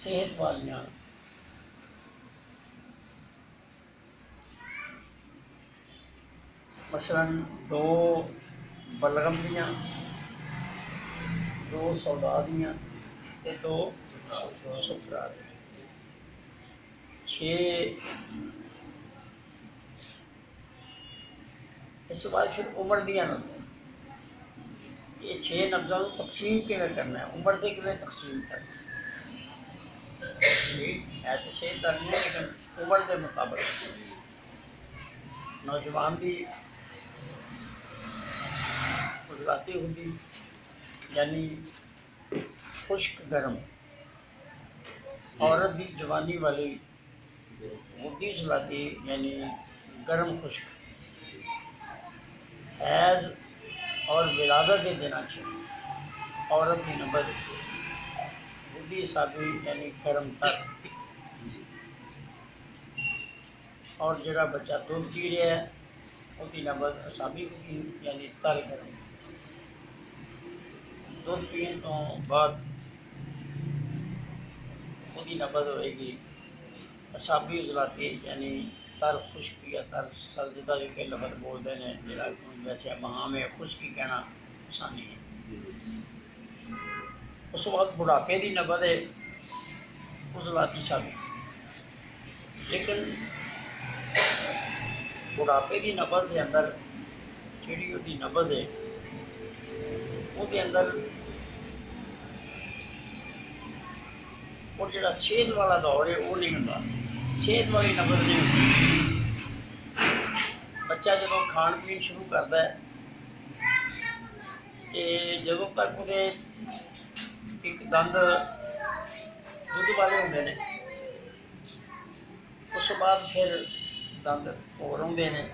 सेहत वालियां मसलन दो बलगम दियां, दो सौदा दियां ते दो सुफरा दियां। 6 इस बाद फिर उम्र दियां नब्ज़ां। ये 6 नब्ज़ां को तकसीम किवें करना है, उम्र से किवें तकसीम करना है तो 6 करनी है, लेकिन उम्र के मुताबिक नौजवान की गुजराती होंगी यानी खुश्क गर्म, औरत की जवानी वाली मुद्दी सलाती यानी गर्म खुश्क। हैज़ और विलादत के दिनों औरत की नबज बुद्धि साबी यानी गर्म तर, और जरा बच्चा दूध पी रहा है उसकी नबज असाबी बुद्धि यानी तर गर्म। दूध पीने तो बाद उसकी नबज होएगी असाबी उजलाती यानी तर खुश्क या तर सर्दा जो के लफज बोलते हैं जरा वैसे वहाँ में खुश्की कहना आसानी है। उस बाद बुढ़ापे की नबज है उजलाती साबी, लेकिन बुढ़ापे की नबज के अंदर जी उसकी नबज है उसके अंदर और जो सेहत वाला दौर है वो नहीं होता, सेहत वाली नबज नहीं होती। बच्चा जो खान पीन शुरू करता है तो जो तक वो एक दंद दुध वाले होंगे ने, उस बाद फिर दंद होर आते हैं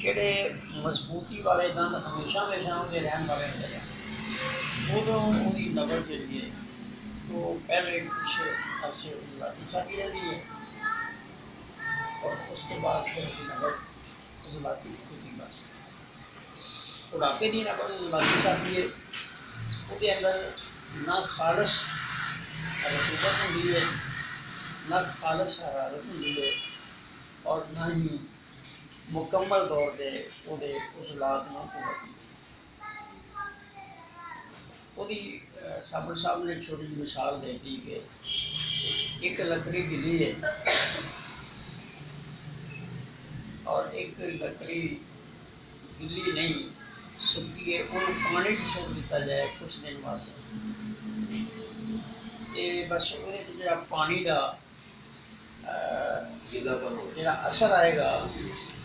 जेडे मजबूती वाले दंद हमेशा हमेशा उनके रहन वाले होंगे हैं। उदों उनकी नबज जी है तो पहले कुछ अरसे उजलाती साबी रहती है और उसके बाद फिर नबज उजलाती होती बात। बुढ़ापे की नबज उजलाती साबी है उसके अंदर ना खालस रतूबत होंगी है ना खालस हरारत होंगी है और ना ही मुकम्मल तौर पर उजलात में साबन साहब ने छोटी जी मिसाल दे दी कि एक लकड़ी गिली है और एक लकड़ी गिली नहीं सुखी है, उन्होंने पानी छोड़ दिता जाए कुछ दिन वास्ते बस वो पानी का जो असर आएगा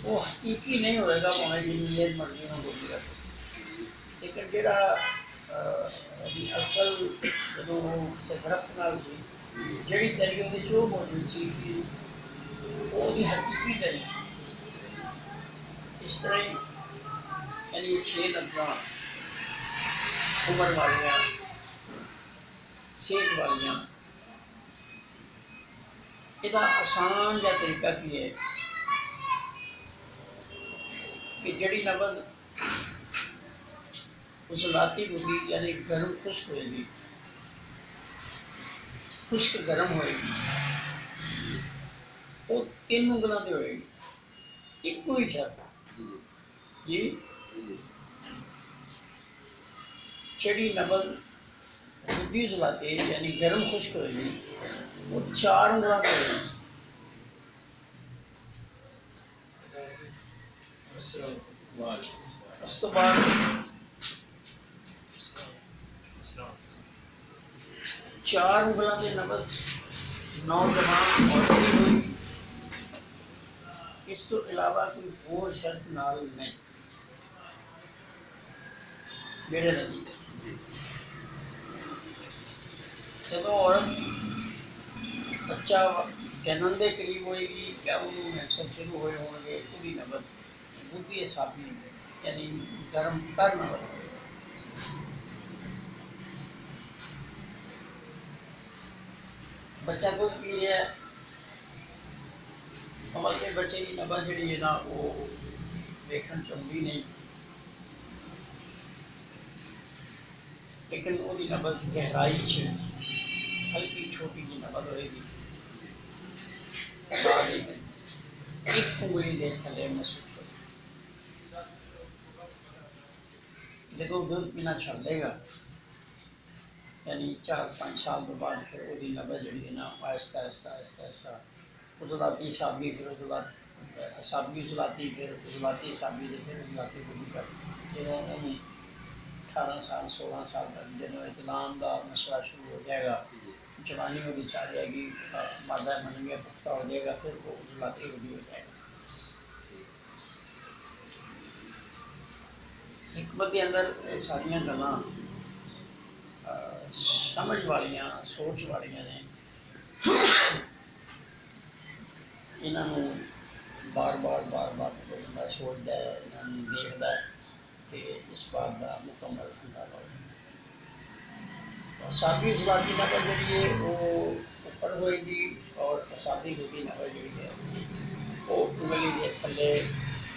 वो हकीकी नहीं होएगा भावें जिन्नी मर्जी में बोली रखे, लेकिन जो असल जो किसी दरख्त नाल सी जी तरी वो चो मौजूद सी वो हकीकी तरी सी। इस तरह ही यानी 6 नब्ज़ां उम्र वालियां सेहत वालियां, इसका आसान जहा तरीका की है कि जड़ी नबज उजलाती होगी यानी गर्म खुश्क होएगी, खुश्क गर्म होएगी, वो 3 उंगलों से होएगी एक ही शर्त जी। जड़ी नबज बुद्धि उजलाती यानी गर्म खुश्क होएगी वो 4 उंगलों से होएगी। उस तो बाद 4 उंगलों से नबज नौजवान और होगी। इस तो अलावा कोई होर शर्त नाल नहीं जेड़े नहीं। जब औरत बच्चा जन्म के करीब होएगी क्या उन्होंने मैंसन शुरू हुए होंगे पूरी नबज बुद्धि साबी यानी गर्म तर नबज। बच्चा दूध पी रहा है अमल के बच्चे की नबज जी है ना वो देखने चलती नहीं, लेकिन वो नबज गहराई हल्की छोटी जी नकद होएगी, बाद एक उंगली दे थले महसूस हो। देखो दूध पीना छड़ देगा, यानी 4-5 साल तो बाद फिर वो नबज जी ना आहिस्ता आहिस्ता आहिस्ता आहिस्ता उजलाती साबी, फिर उजला साबी उजलाती, फिर उजलाती साबी, फिर उजलाती बुरी कर जो 18 साल 16 साल तक जो इतलाम का मसला शुरू हो जाएगा, जवानी में भी आ जाएगी, मादा मन में पुख्ता हो जाएगा, फिर वो उजलाती बुरी हो जाएगा। हिकमत के अंदर सारिया गल्लां समझ वालियां सोच वालियां ने, इन्हों बार बार बंदा सोचता है, इन्होंने देखता है कि इस बात का मुकम्मल अंदाजा हो। असाबी उजलाती नकल जी है वो ऊपर होएगी, और असाबी बुरी नकल जी है वो उंगली के थले,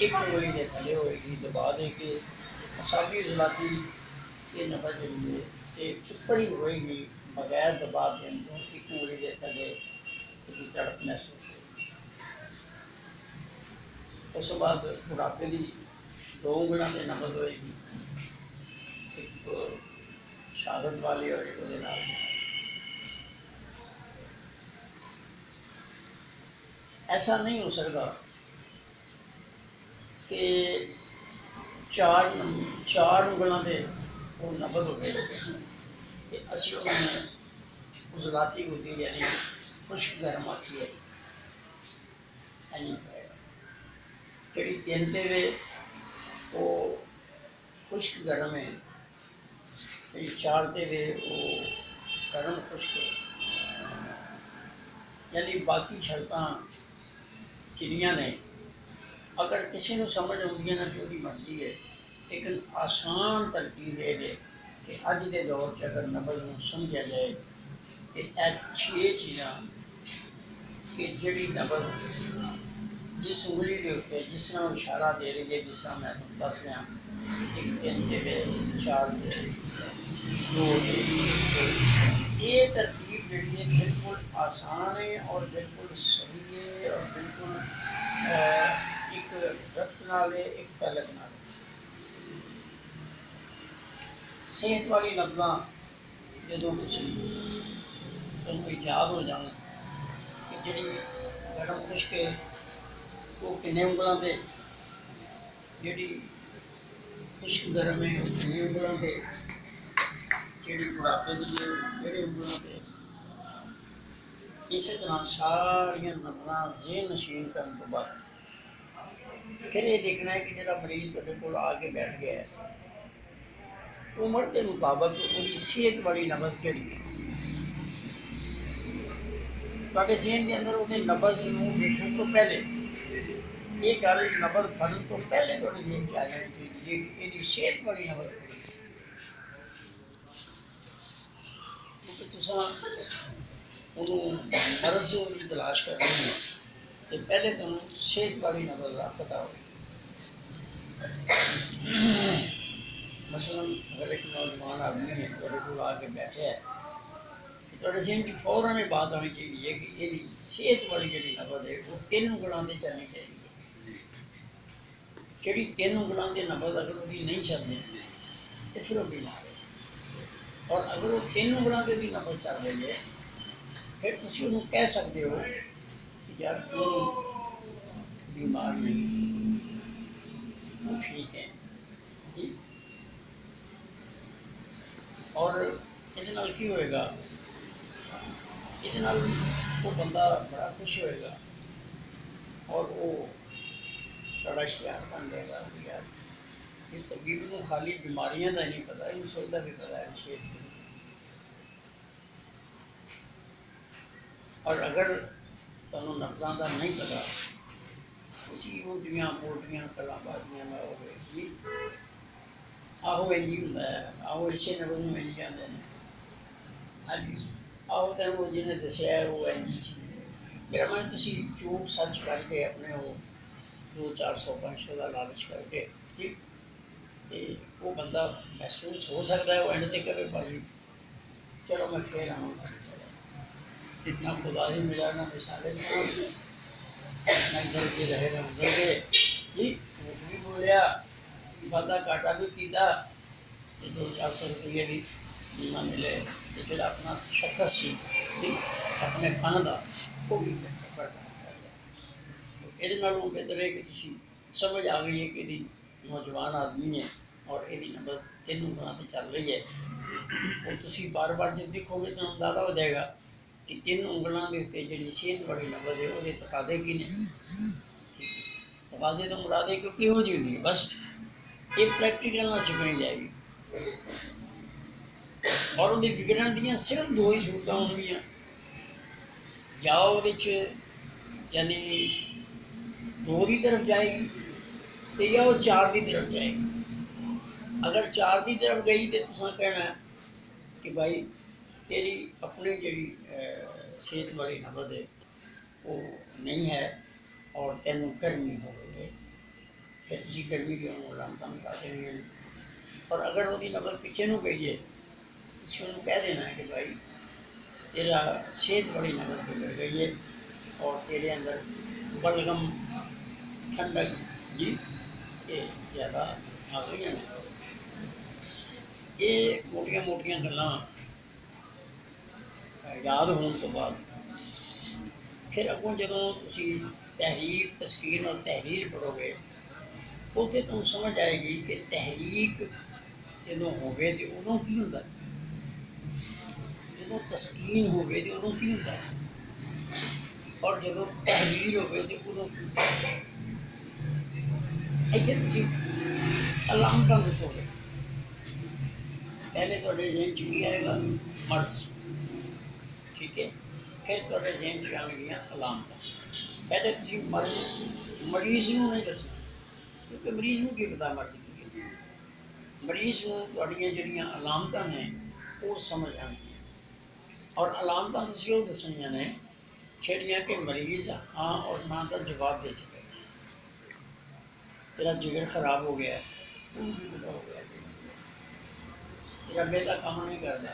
एक उंगली के थले होएगी, दबा दे के असाबी उजलाती ये नकल जी है एक ऊपर ही होएगी, बगैर दबाव देने तो एक उंगली के थले एक तड़प महसूस होगी। उस बाद बुढ़ापे की 2 उंगलों से नकल होएगी, एक शहादत वाली और एक उहदे नाल। ऐसा नहीं हो सकता कि 4 उंगलों से वो नबज हो गए कि असी उन्हें उजलाती होती यानी खुश्क गर्म आती है, जी 3 वे वो खुश्क गर्म है, जी 4 वे वो गर्म खुश्क है, यानी बाकी शर्त चिड़िया ने अगर किसी को समझ आती ना तो मर्जी है, लेकिन आसान तरकीब है कि अज के दौर से अगर नबज में समझा जाए कि 6 चीज़ा कि जी नबज जिस उंगली के उत्ते जिस तरह इशारा दे रही है, जिस तरह मैं दस रहा, एक 3 वे 4 वे 2 ये तरकीब जी है बिल्कुल आसान है और बिल्कुल सही है और बिल्कुल एक रफ्त नाल है, एक पहलक नाल है। सेहत वाली लफ्ज़ जो तुम याद हो जाए कि जी गर्म खुश्क है वो किन्ने उंगलों से, जी खुश्क गर्म है वो किन्ने उंगलों से, जी बुढ़ापे की जोड़े उंगलों से। इस तरह सारिया नफल ज़हन नशीन करने तो बाद फिर ये देखना है कि जो मरीज तेरे को आके बैठ गया है उम्र के मुताबिक उसकी सेहत वाली नबज के जहन के अंदर उसने नबज देखने तो पहले ये गल नबज फड़न तो पहले थोड़ी जहन च आ जानी चाहिए कि सेहत वाली नबज खड़ी, क्योंकि तुसा मर्ज से उसकी तलाश करनी है तो पहले तुम सेहत वाली नबज का पता हो। मसलन अगर एक नौजवान आदमी है तेरे को आके बैठे है तो जहन की फौरन ये बात आनी चाहिए कि ये सेहत वाली जी नबज है वो 3 उंगलों से चलनी चाहिए। जी 3 उंगलों से नबज अगर वो नहीं चलती तो फिर वो बीमार है, और अगर वो 3 उंगलों से भी नबज चल रही है फिर तुम उन्हें कह सकते हो कि यार तू बीमार नहीं, वो ठीक है जी। और ये होएगा ये वो बंदा बड़ा खुश होएगा और वो बड़ा इश्तिहार बन जाएगा यार इस तबीब को खाली बीमारियां का नहीं पता, इन सब का भी पता है शेर। और अगर तुम नब्ज़ों का नहीं पता उसी मोटियां मोटियां कलाबाजियां में हो गई आहो इंजी होंगे, आहो इसे नबज में मिल जाते हैं, हाँ जी आहो तेन वो जिन्हें दसिया है वो इंजी सी मेरा मैं झूठ सच करके अपने वो 200-400-500 का लालच करके ठीक वो बंदा महसूस हो सकता है वो एंड तक कहे भाई चलो मैं फिर आऊँगा, ना खुदा ही मिला ना मिसाले ना इधर के रहे ना उधर के जी। झूठ भी बोलिया, वादा घाटा भी कीता, 2-400 रुपये भी ना मिले, तो जो अपना शकस सी अपने फन का वो भी ये बेहतर है कि तुम समझ आ गई है कि नौजवान आदमी है और ये बस 3 उंगलों पर चल रही है, और तुम बार बार जब देखोगे तो अंदाजा हो जाएगा कि 3 उंगलों के उत्ते जी सेहत वाली नबज है वो तकादे की नहीं। तकाजे तो मुरादे क्योंकि हो जी होंगी बस ये प्रैक्टिकल ना सीखनी जाएगी, और वो बिगड़न दियाँ सिर्फ 2 ही सूरत होंगी, या यानी 2 की तरफ जाएगी तो या वो 4 की तरफ जाएगी। अगर 4 की तरफ गई तो तुसा कहना है कि भाई तेरी अपनी जी सेहत वाली नबज है वो नहीं है और तेन गर्मी हो गई है, फिर तुम गर्मी की लामत निकाल देनी है। और अगर वो नबज पिछे न गई है तो उन्होंने कह देना है कि भाई तेरा सेहत वाली नबज बिगड़ गई है और तेरे अंदर बलगम ठंडक जी ये ज़्यादा आ गई हैं। ये मोटिया मोटिया गल्लां याद होने तो बाद फिर अगों जो तहरीक तस्कीन और तहरीर पढ़ोगे उसे तुम समझ आएगी कि तहरीक जो होवे तो उदों की होंदा, जो तस्कीन होवे तो उदों की होंदा, और जो तहरीर होवे तो उदों की होंदा। इत्थे तुसीं अलामतां दसोगे, पहले थोड़े ज़हन च की आएगा मर्ज, ठीक है, फिर थोड़े ज़हन च आउणगियां अलामतां। पहले तुसीं मरीज़ नूं नहीं दसना, क्योंकि मरीज़ नूं की पता मर्ज की है, मरीज़ नूं तुहाड़ियां जिहड़ियां अलामतां ने वो समझ आउणगियां, और अलामतां तुसीं वो दसणियां ने जिहड़ियां कि मरीज़ हाँ और ना का जवाब दे सके। तेरा जिगर खराब हो गया है, हो गया, तेरा बेटा काम नहीं करता,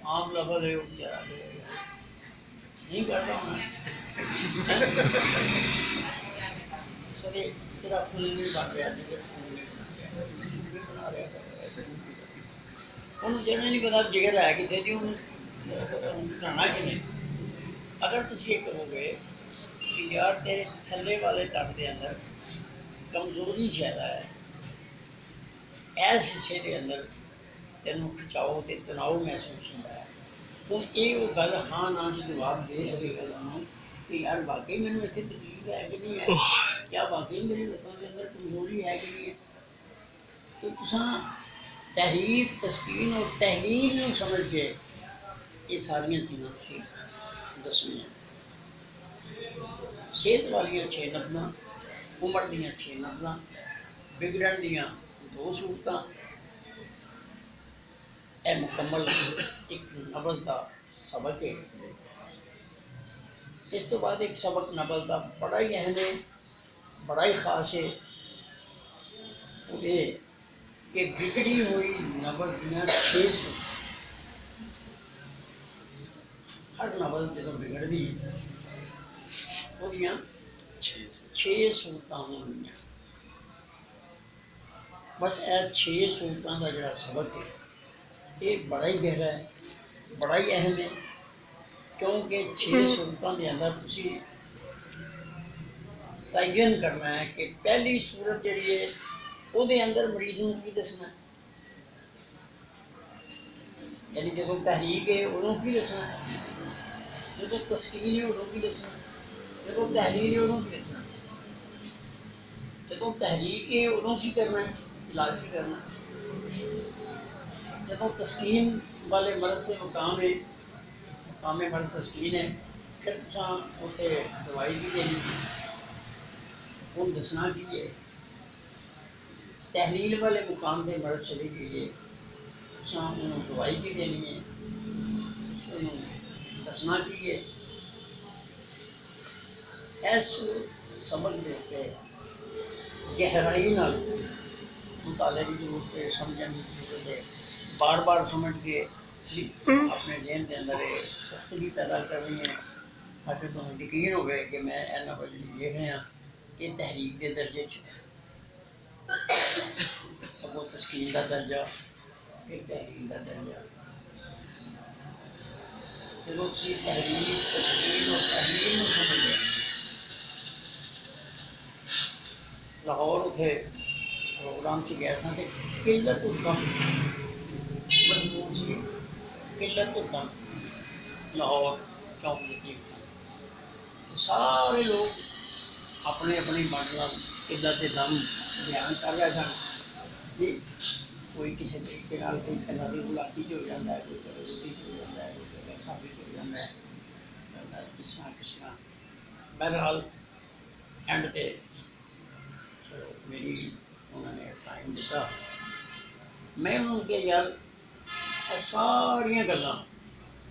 आम लफज है बेचारा नहीं करता हूँ सर तेरा खून नहीं बन रहा, जिगर खून नहीं बना रहा, उन्होंने जिन्हें नहीं पता जिगर है कि दे दी घटाना कि नहीं। अगर तुम ये कहोगे कि यार तेरे थले वाले तट के अंदर कमजोरी ज़्यादा है, इस हिस्से के अंदर तेन खिंचाओ तो तनाव महसूस होता है, तो ये वो गल हाँ ना जो जवाब दे सकेगा तुम कि यार वाकई मैंने इतनी तकलीफ है कि नहीं है, क्या वाकई मेरी लत्तों के अंदर कमजोरी है कि नहीं है। तो तुसा तहरीक तस्कीन और तहरीर में समझ के ये सारिया चीज़ा दसनिया। सेहत वाली 6 नबज़ां, उम्र दी 6 नबज़ां, बिगड़न दियाँ 2 सूरतां, यह मुकम्मल एक नबज़ का सबक है। इस तो बाद एक सबक नबज़ का बड़ा ही अहम है, बड़ा ही खास है, ये कि बिगड़ी हुई नबज़ दियाँ 6 सूरतां, हर नबज़ जो बिगड़ती वो 6 सूरतां होंदियां। बस यह 6 सूरतां का जो सबक है ये बड़ा ही गहरा है, बड़ा ही अहम है, क्योंकि 6 सूरतों के अंदर तुसी तयन करना है कि पहली सूरत जी है वो अंदर मरीज को की दसना है, यानी जो तहरीक है उदों की दसना है, जो तस्कीन है उदों की दसना, जो तहरीर है उदों की दसना, जो तहरीक है उदों की करना है, इलाज की करना, जब तस्कीन वाले मर्ज से मुकाम है, मुकाम मर्ज तस्कीन है, फिर तुसा उसे दवाई भी देनी, उन दसना की है, तहलील वाले मुकाम से मर्ज चली गई है, तुसा उन्होंने दवाई भी देनी है, उसको दसना की है। इस समझ के गहराई मुताले की जरूरत है, समझने की जरूरत है, बार बार समझ के जी अपने जहन के अंदर तफसीली पैदा कर रही हैं ताकि तुम्हें यकीन हो गए कि मैं इन्होंने पर लिख रहा कि तहरीक के दर्जे वो तस्कीन का दर्जा फिर तहरीक का दर्जा जो तहरीक तस्कीन और तहरीर में समझ गए लाहौर उठे प्रोग्राम से गए थे किल्लत कम मजमून से किल्लत कम लाहौर चौंक लतीफ सारे लोग अपने अपनी मतलब किल्लत दम बयान कर रहे सन जी कोई किसी तरीके कोई खिलाड़ी गुलाटी हो जाता है कोई गलती हो जाता है कोई वैसा भी हो जाता है किसना बहरहाल एंड पे मेरी उन्होंने टाइम दिता मैं उनके यार सारिया गल्लां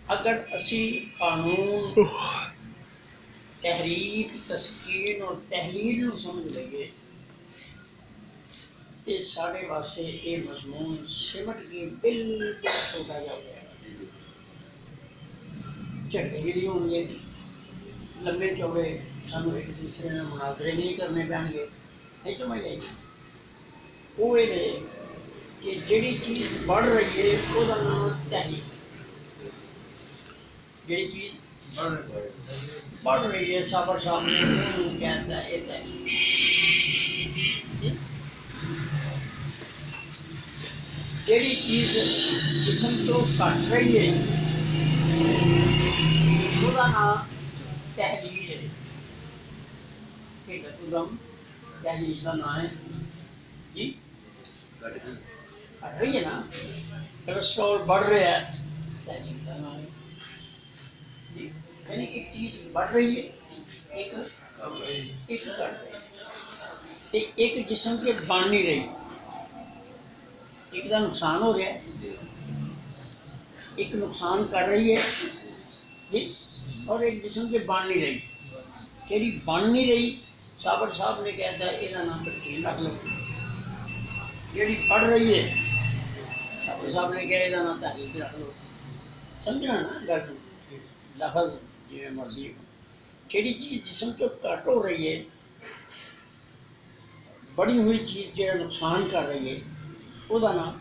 अगर असी कानून तहरीक तस्कीन और तहलील नूं समझ लगे तो साढ़े वास्ते ये मजमून सिमट के बिल्कुल छोटा जा गया झगड़े भी नहीं होंगे लंबे चौड़े सानू एक दूसरे ने मुनाजरे नहीं करने पैणगे नहीं समझ आई वो ये कि जिहड़ी चीज़ बढ़ रही है उसका नाम तहरीक जिहड़ी चीज़ बढ़ रही है साबर साहब ने कहता है ये तहरीक जिहड़ी चीज़ जिस्म तो घट रही है उसका नाम तहलील है तहलील का नाम है जी घट रही है ना कोलेस्ट्रॉल बढ़ रहा है तहलील का नाम है जी यानी एक चीज़ बढ़ रही है एक घट रही है एक जिस्म के बन नहीं रही एक का नुकसान हो रहा है एक नुकसान कर रही है जी और एक जिस्म के बन नहीं रही जी बन नहीं रही साबर साहब ने कहता है इसका नाम तस्कीन रख लो जी पढ़ रही है साबर साहब ने कहा इसका नाम तहरीक रख लो समझना ना गल लफज जिमें मर्जी जी चीज़ जिस्म चो घट हो रही है बड़ी हुई चीज़ जो नुकसान कर रही है उसका नाम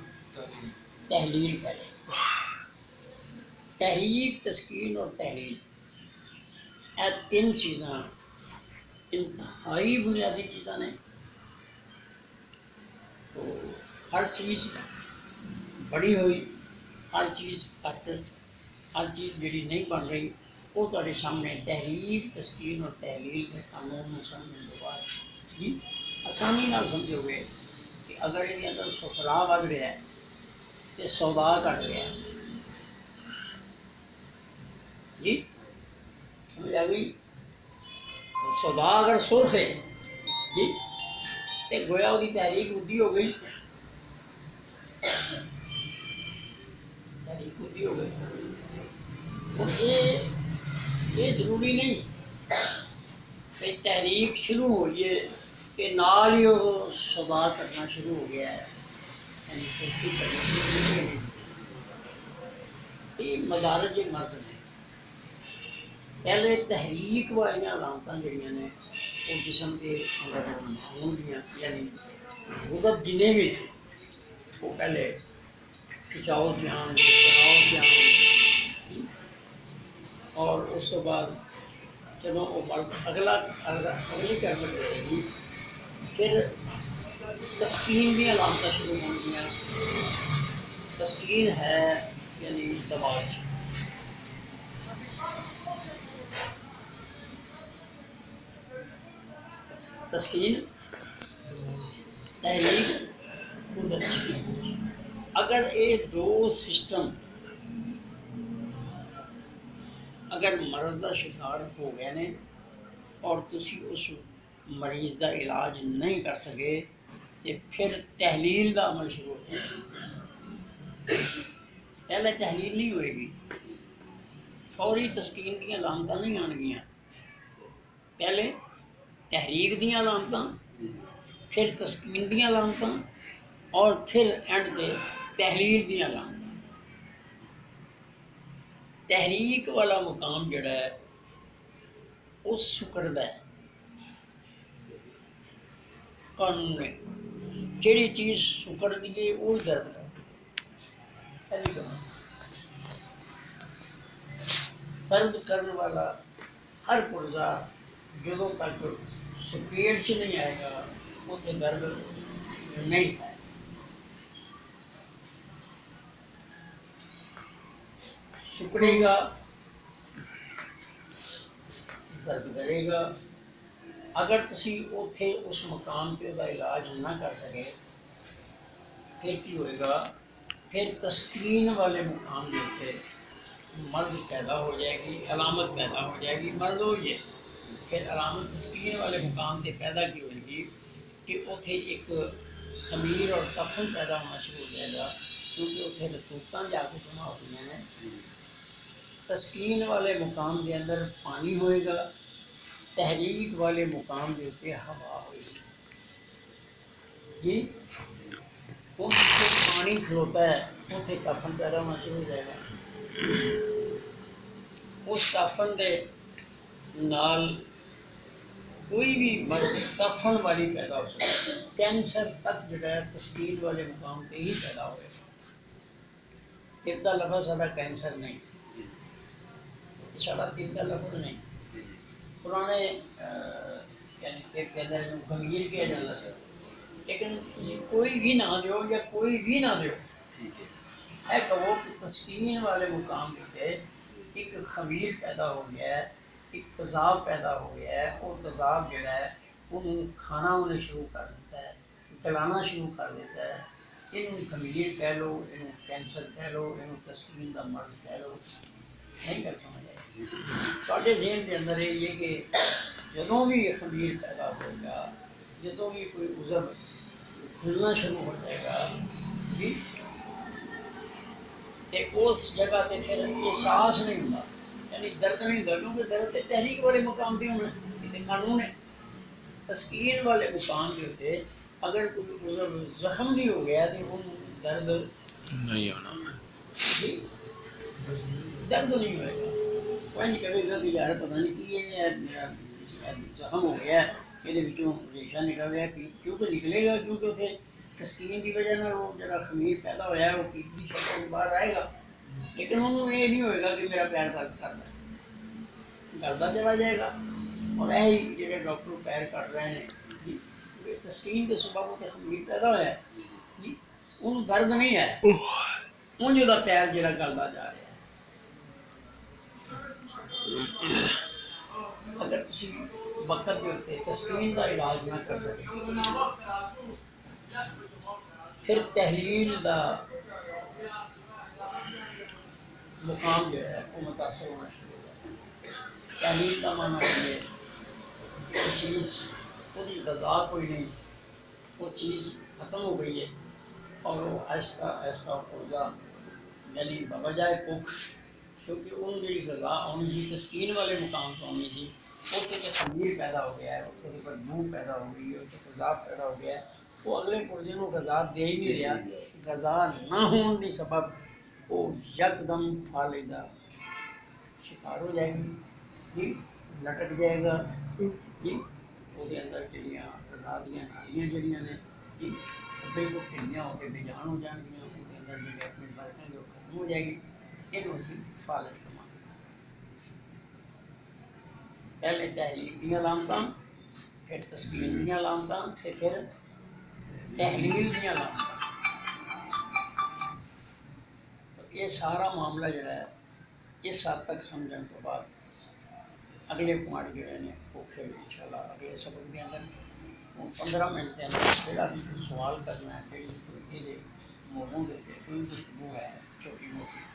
तहलील है तहरीक तस्कीन और तहलील ये तीन चीज़ा इंतहाई बुनियादी चीज़ा ने तो हर चीज़ बड़ी हुई हर चीज़ घट हर चीज़ जी नहीं बन रही वो तुहाडे सामने तहरीक तस्कीन और तहलील के कानून में समझने के बाद जी आसानी ना समझोगे कि अगर ये अंदर सुखरा बढ़ रहा है तो सौदा घट रहा है जी समझ आ गई सौदा अगर सुर्ख है जी तो गोया उसकी तहरीक बुद्धि हो गई तहरीक बुद्धि हो गई और ये जरूरी नहीं कि तहरीक शुरू हो है कि नाल ही वो सौदा करना शुरू हो गया है यानी सुर्खी करना ये मदारज मर्ज ने पहले तहरीक वाली अलामत जड़ियाँ ने वो जिसम के खून दियाँ यानी गुदत जिन्हें भी वो पहले खिंचाव ध्यान तनाव ध्यान और उस तो बाद चलो वो अगली करवट रहेगी फिर तस्कीन दी अलामत शुरू होंगी तस्कीन है यानी दबाव तस्कीन तहरीक अगर ये दो सिस्टम अगर मर्ज का शिकार हो गए ने और तुसी उस मरीज का इलाज नहीं कर सके तो फिर तहलील का अमल शुरू हो जाए पहले तहलील नहीं होएगी फौरी तस्कीन दी अलामत नहीं आनगियां पहले तहरीक दी अलामत फिर तस्कीन दी अलामत और फिर एंड पे तहलील दी अलामत तहरीक वाला मुकाम जड़ा है वो सुकरदा है कानून ने जेड़ी चीज़ सुकर दी है वो ही दर्द है पहली गल दर्द करने वाला हर पुरजा जो तक सपेट च नहीं आएगा उसे दर्द नहीं है सुकड़ेगा दर्द करेगा अगर तुसी उथे उस मुकाम पे उसका इलाज ना कर सके फिर की होएगा फिर तस्कीन वाले मुकाम के उत्ते मर्द पैदा हो जाएगी अलामत पैदा हो जाएगी मर्द हो जाए फिर अलामत तस्कीन वाले मुकाम से पैदा की होगी कि उथे एक खमीर और कफन पैदा होना शुरू हो जाएगा क्योंकि उथे रतूतां जाके जमा हो गई हैं तस्कीन वाले मुकाम के अंदर पानी होएगा तहरीक वाले मुकाम के उत्ते हवा होगी जी उनसे पानी खलोता है उसे कफन पैदा होना शुरू हो जाएगा उस कफन के नाल कोई भी मर्द कफन वाली पैदा हो सकता है कैंसर तक जो है तस्कीन वाले मुकाम पे ही पैदा होएगा तिरदा लफ्ज़ साडा कैंसर नहीं साडा तिरदा लफ्ज़ नहीं पुराने यानी के अंदर गंभीर किया जाता है लेकिन कोई भी ना दो या कोई भी ना दो है कहो कि तस्कीन वाले मुकाम पे एक खमीर पैदा हो गया है एक तेज़ाब पैदा हो गया है और तेज़ाब जोड़ा है उन्हें खाना उन्हें शुरू कर देता है जलाना शुरू कर देता है इन खमीर कह लो इन कैंसर कह लो इन तस्कीन का मर्ज कह लो नहीं कर समझ आए ज़हन के अंदर ये कि जदों भी खमीर पैदा होगा जदों भी कोई उज़र खुलना शुरू हो जाएगा जी उस जगह पे फिर एहसास नहीं होता यानी दर्द नहीं होता क्योंकि दर्द तहरीक वाले मुकाम पे होना ये कानून है तस्कीन वाले मुकाम के होते अगर कोई उज़र जख्म भी हो गया तो वो दर्द नहीं होना जी दर्द नहीं होएगा वही कहेगा कि यार पता नहीं कि ये मेरा जख्म हो गया ये रेशा निकल गया क्यों तो निकलेगा क्योंकि उसे तस्कीन की वजह ना वो जरा खमीर पैदा होया है वो पीछी शक्ल बाहर आएगा लेकिन उन्होंने ये नहीं होएगा कि मेरा पैर दर्द करना दर्दा चला जाएगा और यही जो डॉक्टर पैर कर रहे हैं जी तस्कीन के सुबह को खमीर पैदा होया है जी उन्होंने दर्द नहीं है उन जो पैर जरा गलता जा रहा है अगर किसी वक्त के उत्ते तस्कीन का इलाज ना कर सके फिर तहलील का मुकाम जो है वो मुतासर होना शुरू हो जाता है तहलील का माना ये वो चीज़ पूरी गज़ा कोई नहीं वो चीज़ ख़त्म हो गई है और वो आहिस्ता आहिस्ता ऊर्जा यानी बजाय भुख क्योंकि उन जी गज़ा उनकी तस्कीन वाले मुकाम तो आनी थी उसके जो खमीर पैदा हो गया है उसके बदबू पैदा हो गई है उसके तेज़ाब पैदा हो गया है वो अगले पुरजे को गज़ा दे ही नहीं रहा गज़ा ना होने की सबब वो यकदम फालिदा शिकार हो जाएगी जी लटक जाएगा जी उसके अंदर जड़ियाँ गज़ा दियाँ नालियाँ जड़ियाँ ने जी बिल्कुल ढिलियाँ होकर बेजान हो जाएंगियाँ उसके अंदर जी अपनी बरकत जो खत्म हो जाएगी इन उसी फालिद कमा पहले तहलील दी अलामत फिर तस्कीन दी अलामत फिर तहलील दी अलामत तो ये सारा मामला जोड़ा है इस हद तक समझने तो बाद अगले पॉइंट जोड़े ने वो फिर इंशाल्लाह अगले सबक के अंदर 15 मिनट के अंदर जोड़ा भी सवाल करना है कि ये मौजूद है कोई गुफ्तगू है छोटी मोटी